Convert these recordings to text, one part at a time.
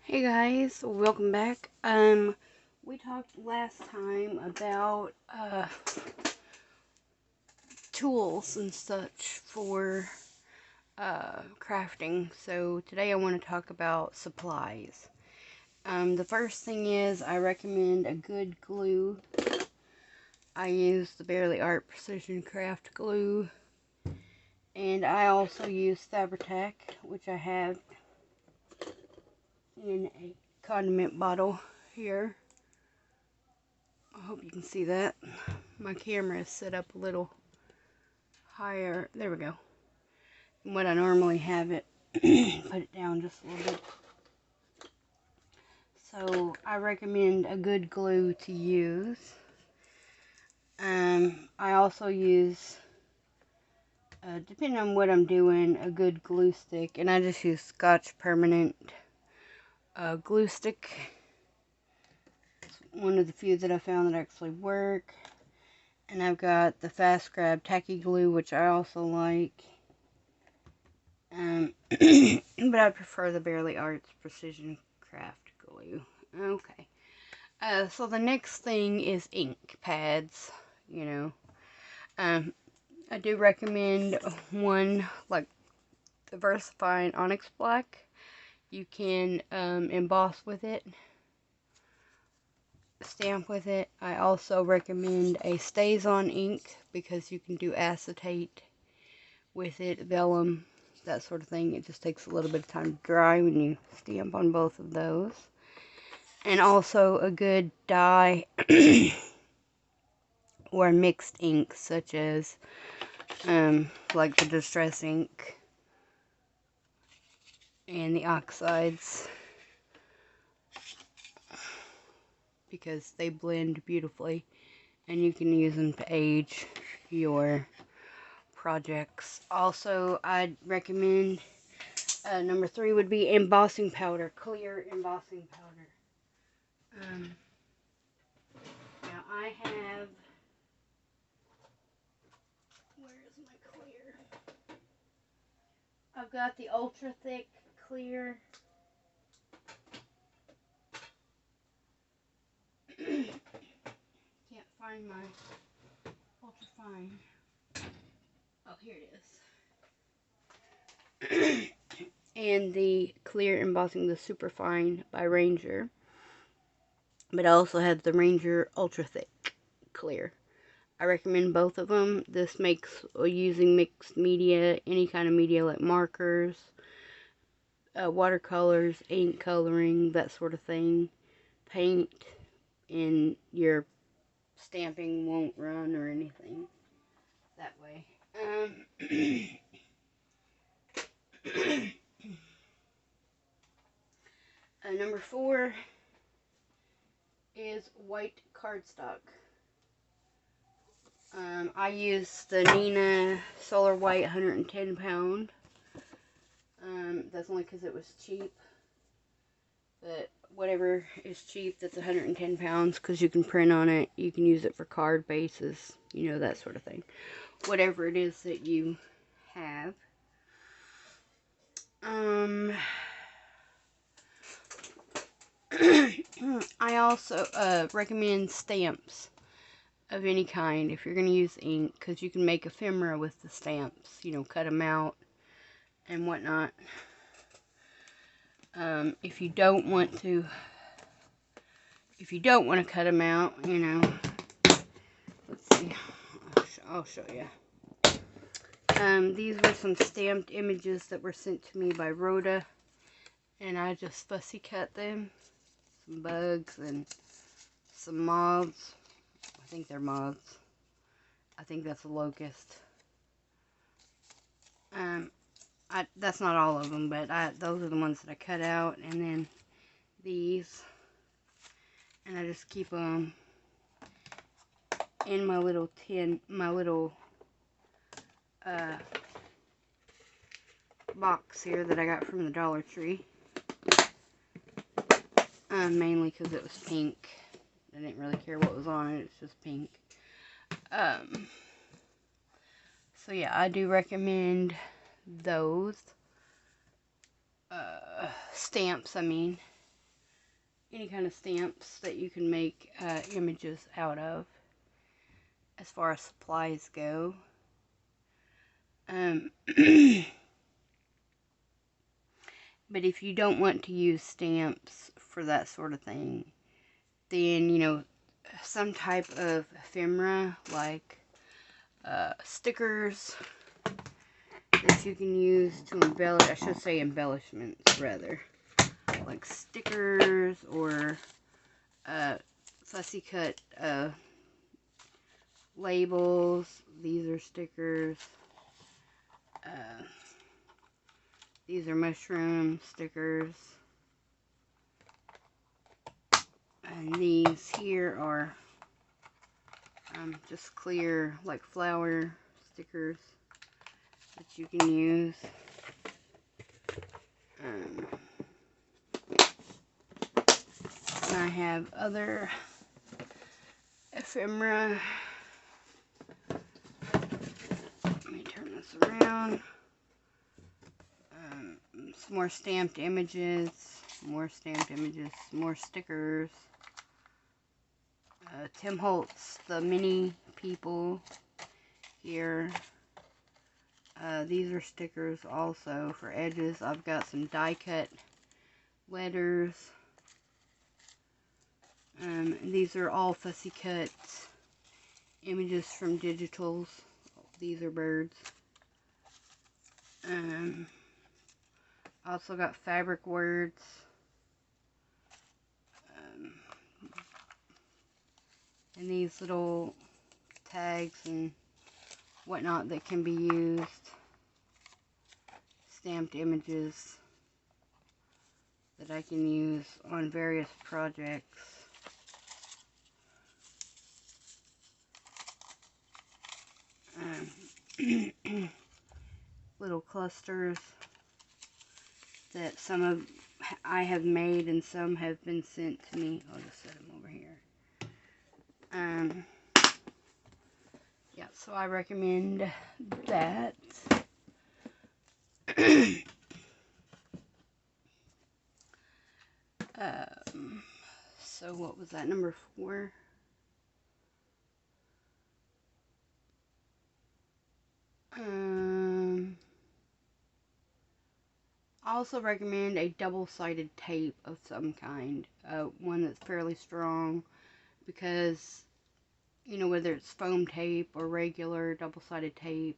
Hey guys, welcome back. We talked last time about tools and such for crafting. So today I want to talk about supplies. The first thing is I recommend a good glue. I use the Barely Art Precision Craft glue, and I also use Fabri-Tac, which I have in a condiment bottle here. I hope you can see that. My camera is set up a little higher. There we go. Than what I normally have it. Put it down just a little bit. So I recommend a good glue to use. I also use, depending on what I'm doing, a good glue stick. And I just use Scotch Permanent glue stick. It's one of the few that I found that actually work. And I've got the Fast Grab Tacky Glue, which I also like. But I prefer the Barely Arts Precision Craft glue. Okay. So the next thing is ink pads, I do recommend one like the VersaFine Onyx Black. You can emboss with it, stamp with it. I also recommend a Stays-On ink because you can do acetate with it, vellum, that sort of thing. It just takes a little bit of time to dry when you stamp on both of those. And also a good dye or mixed ink, such as like the Distress ink and the oxides, because they blend beautifully and you can use them to age your projects. Also, I'd recommend number 3 would be embossing powder, clear embossing powder. Now I have, where is my clear? I've got the ultra thick clear. Can't find my ultra fine. Oh, here it is. And the clear embossing, the super fine by Ranger. But I also have the Ranger ultra thick clear. I recommend both of them. This makes using mixed media, any kind of media like markers, watercolors, ink coloring, that sort of thing, paint, and your stamping won't run or anything that way. Number 4 is white cardstock. I use the Nina Solar White 110 pound. That's only because it was cheap. But whatever is cheap that's 110 pounds, because you can print on it. You can use it for card bases, that sort of thing. Whatever it is that you have. I also recommend stamps of any kind if you're going to use ink, because you can make ephemera with the stamps, cut them out and whatnot. If you don't want to cut them out, let's see, I'll show you. These were some stamped images that were sent to me by Rhoda, and I just fussy cut them. Some bugs and some moths. I think they're moths. I think that's a locust. That's not all of them, but those are the ones that I cut out, and then these, and I just keep them in my little tin, my little box here that I got from the Dollar Tree. Mainly because it was pink. I didn't really care what was on it. It's just pink. So yeah, I do recommend those stamps. I mean, any kind of stamps that you can make images out of, as far as supplies go. But if you don't want to use stamps for that sort of thing, then, you know, some type of ephemera, like stickers that you can use to embellish, I should say embellishments rather, like stickers or fussy cut labels. These are stickers. These are mushroom stickers. And these here are just clear, like flower stickers that you can use. And I have other ephemera. Let me turn this around. Some more stamped images, more stickers. Tim Holtz, the mini people here. These are stickers also for edges. I've got some die cut letters. These are all fussy cut images from digitals. These are birds. I also got fabric words. And these little tags and whatnot that can be used. Stamped images that I can use on various projects. Little clusters that I have made and some have been sent to me. I'll just set them over here. Yeah, so I recommend that. So what was that, number 4? I also recommend a double-sided tape of some kind, one that's fairly strong, because, you know, whether it's foam tape or regular double-sided tape,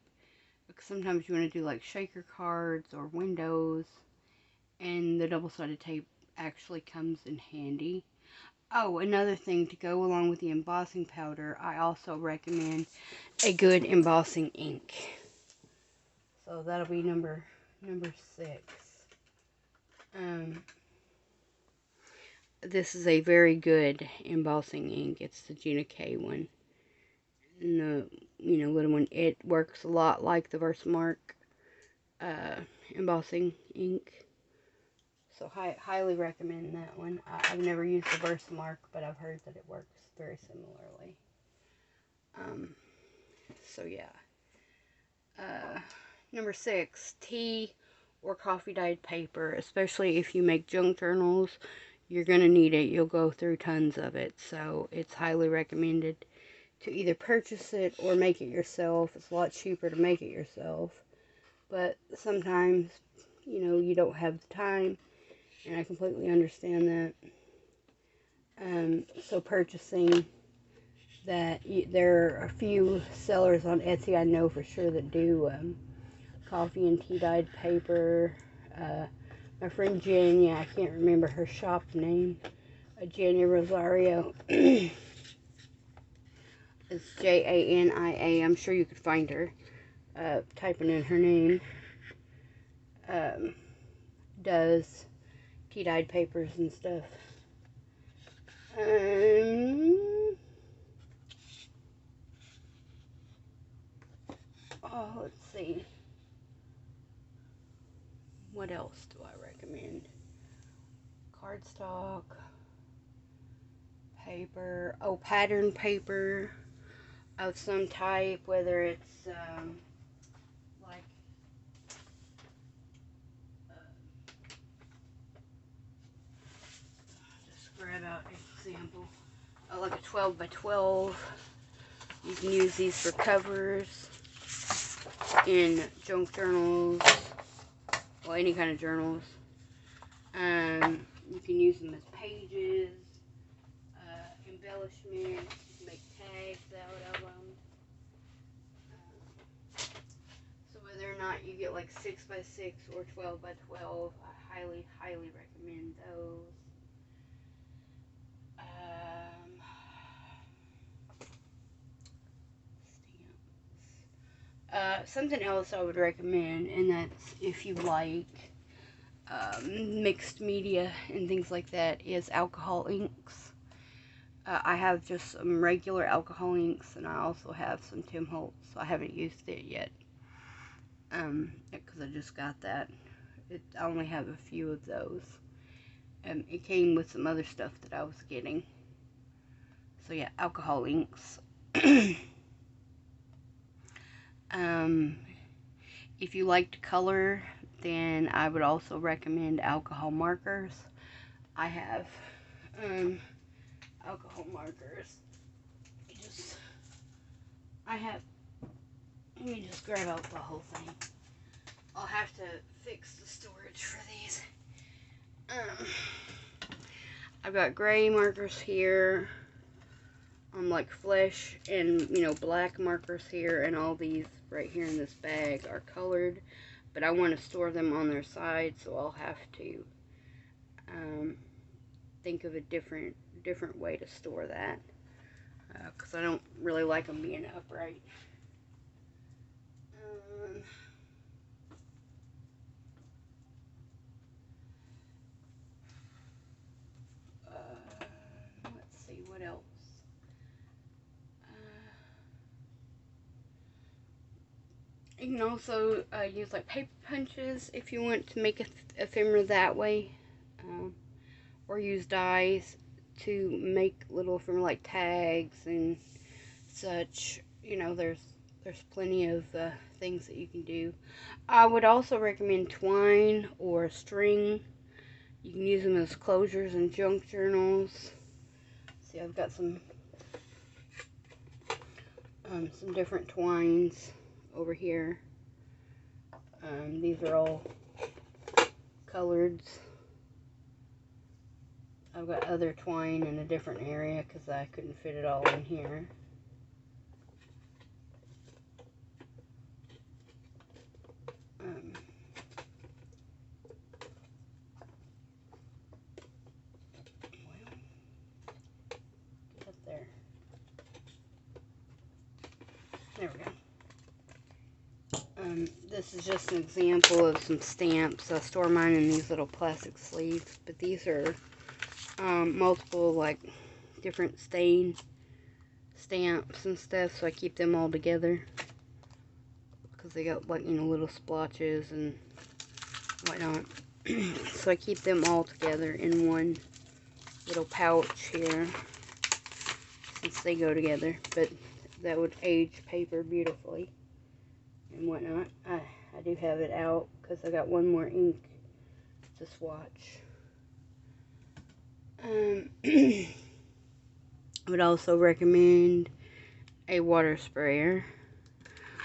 sometimes you want to do like shaker cards or windows, and the double-sided tape actually comes in handy. Oh, another thing to go along with the embossing powder, I also recommend a good embossing ink. So that'll be number 6. This is a very good embossing ink. It's the Gina K one. And the, you know, little one, it works a lot like the Versamark embossing ink. So highly recommend that one. I've never used the Versamark, but I've heard that it works very similarly. So yeah. Number 6, tea or coffee dyed paper. Especially if you make junk journals, you're going to need it. You'll go through tons of it. So it's highly recommended to either purchase it or make it yourself. It's a lot cheaper to make it yourself. But sometimes, you know, you don't have the time. And I completely understand that. So purchasing that, there are a few sellers on Etsy I know for sure that do coffee and tea dyed paper. My friend Jania, I can't remember her shop name. Jania Rosario. It's Jania. I'm sure you could find her. Typing in her name. Does tea dyed papers and stuff. Let's see. What else do I recommend? Cardstock, paper. Oh, pattern paper of some type, whether it's like just grab example. Like a 12 by 12. You can use these for covers in junk journals, well, any kind of journals. You can use them as pages, embellishments. You can make tags out of them. So whether or not you get like 6 by 6 or 12 by 12, I highly, highly recommend those. Something else I would recommend, and that's if you like mixed media and things like that, is alcohol inks. I have just some regular alcohol inks, and I also have some Tim Holtz. I haven't used it yet, because I just got that. I only have a few of those. It came with some other stuff that I was getting. So yeah, alcohol inks. If you like to color, then I would also recommend alcohol markers. I have alcohol markers. Let me just grab out the whole thing. I'll have to fix the storage for these. I've got gray markers here, like flesh, and black markers here, and all these right here in this bag are colored, but I want to store them on their side, so I'll have to think of a different way to store that, because I don't really like them being upright. Let's see, what else? You can also use like paper punches if you want to make ephemera that way, or use dies to make little ephemera like tags and such. There's plenty of things that you can do. I would also recommend twine or string. You can use them as closures in junk journals. See, I've got some different twines over here. These are all colored. I've got other twine in a different area because I couldn't fit it all in here. Get up there. There we go. This is just an example of some stamps. I store mine in these little plastic sleeves, but these are multiple, like, different stain stamps and stuff, so I keep them all together because they got, like, little splotches and whatnot. So I keep them all together in one little pouch here, since they go together, but that would age paper beautifully and whatnot. I do have it out because I got one more ink to swatch. I would also recommend a water sprayer,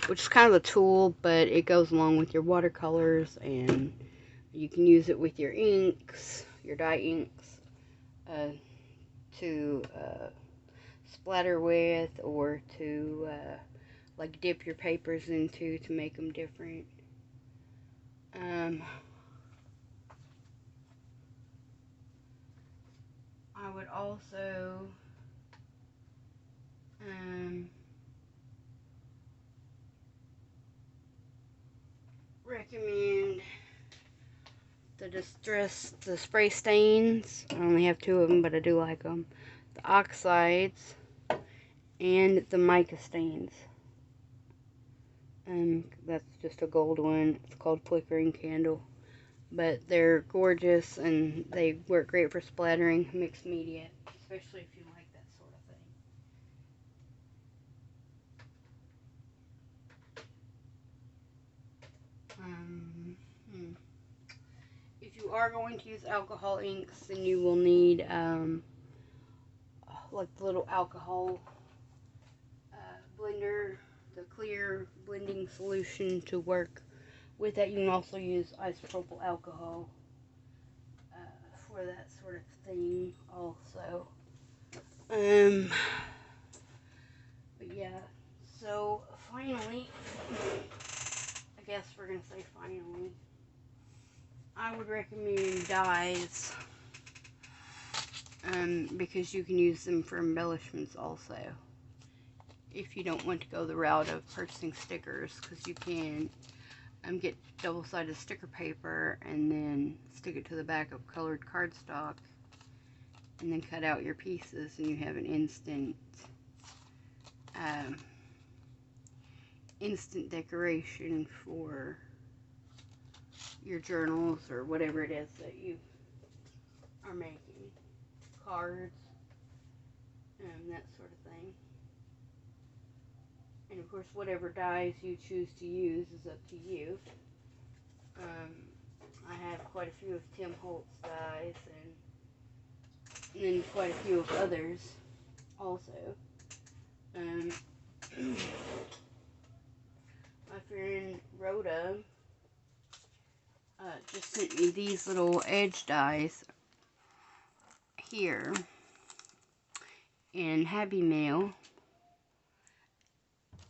which is kind of a tool, but it goes along with your watercolors, and you can use it with your inks, your dye inks, to splatter with, or to like dip your papers into to make them different. I would also recommend the spray stains. I only have 2 of them, but I do like them. The oxides and the mica stains. That's just a gold one. It's called Flickering Candle. But they're gorgeous, and they work great for splattering mixed media, especially if you like that sort of thing. If you are going to use alcohol inks, then you will need like the little alcohol blender, the clear blending solution to work with that. You can also use isopropyl alcohol for that sort of thing also. But yeah, so finally, I guess we're gonna say finally, I would recommend dyes, because you can use them for embellishments also. If you don't want to go the route of purchasing stickers, because you can get double-sided sticker paper and then stick it to the back of colored cardstock and then cut out your pieces, and you have an instant decoration for your journals or whatever it is that you are making, cards, that sort of thing. And of course, whatever dyes you choose to use is up to you. I have quite a few of Tim Holtz dyes, and then quite a few of others also. My friend Rhoda just sent me these little edge dies here in Happy Mail.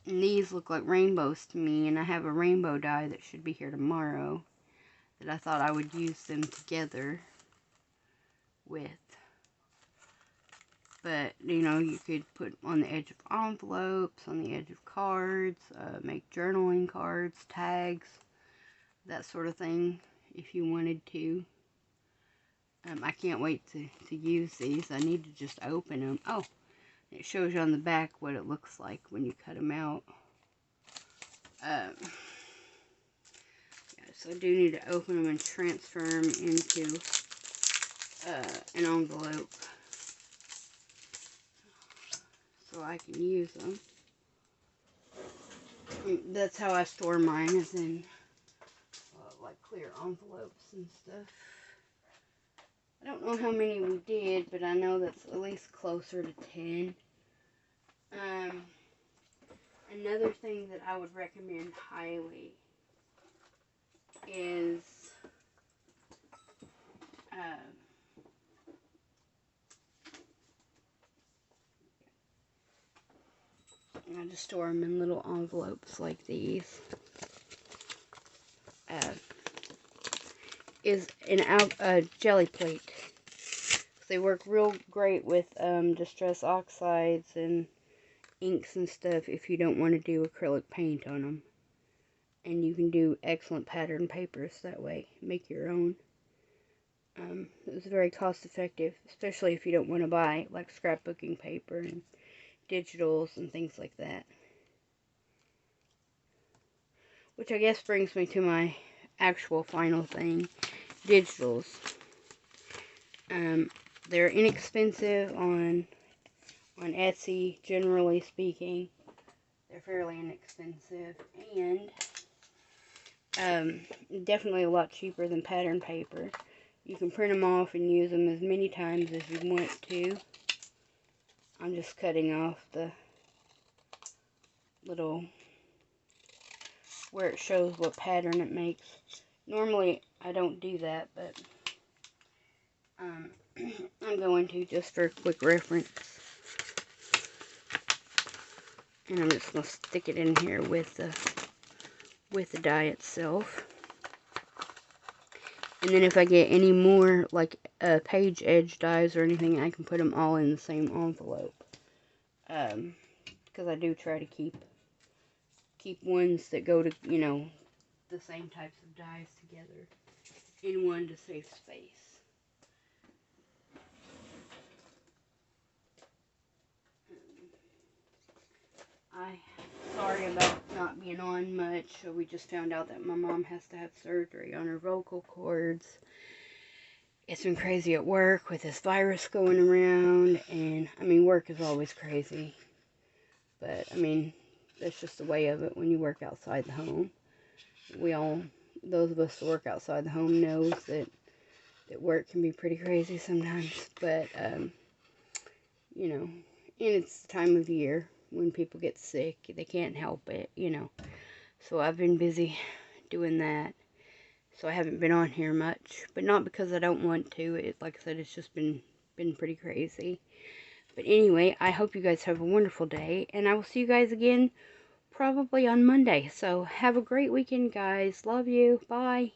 And these look like rainbows to me, and I have a rainbow die that should be here tomorrow that I thought I would use them together with. But, you know, you could put on the edge of envelopes, on the edge of cards, make journaling cards, tags, that sort of thing, if you wanted to. I can't wait to use these. I need to just open them. Oh, it shows you on the back what it looks like when you cut them out. Yeah, so I do need to open them and transfer them into an envelope so I can use them. That's how I store mine, is in like clear envelopes and stuff. I don't know how many we did, but I know that's at least closer to 10. Another thing that I would recommend highly is I just store them in little envelopes like these. Is a jelly plate. They work real great with distress oxides and inks and stuff if you don't want to do acrylic paint on them. And you can do excellent pattern papers that way. Make your own. It's very cost effective, especially if you don't want to buy like scrapbooking paper and digitals and things like that. Which I guess brings me to my actual final thing, digitals. They're inexpensive on Etsy, generally speaking. They're fairly inexpensive, and definitely a lot cheaper than pattern paper. You can print them off and use them as many times as you want to. I'm just cutting off the little where it shows what pattern it makes. Normally I don't do that, but I'm going to just for quick reference. And I'm just going to stick it in here with the die itself. And then if I get any more like page edge dies or anything, I can put them all in the same envelope. Because I do try to keep ones that go to, you know, the same types of dies together in one to save space. Sorry about not being on much. We just found out that my mom has to have surgery on her vocal cords. It's been crazy at work with this virus going around, and I mean, work is always crazy. But I mean, that's just the way of it when you work outside the home. Those of us that work outside the home knows that work can be pretty crazy sometimes. But you know, and it's the time of year when people get sick. They can't help it, you know. So I've been busy doing that. So I haven't been on here much, but not because I don't want to. Like I said, it's just been pretty crazy. But anyway, I hope you guys have a wonderful day, and I will see you guys again probably on Monday. So have a great weekend, guys. Love you. Bye.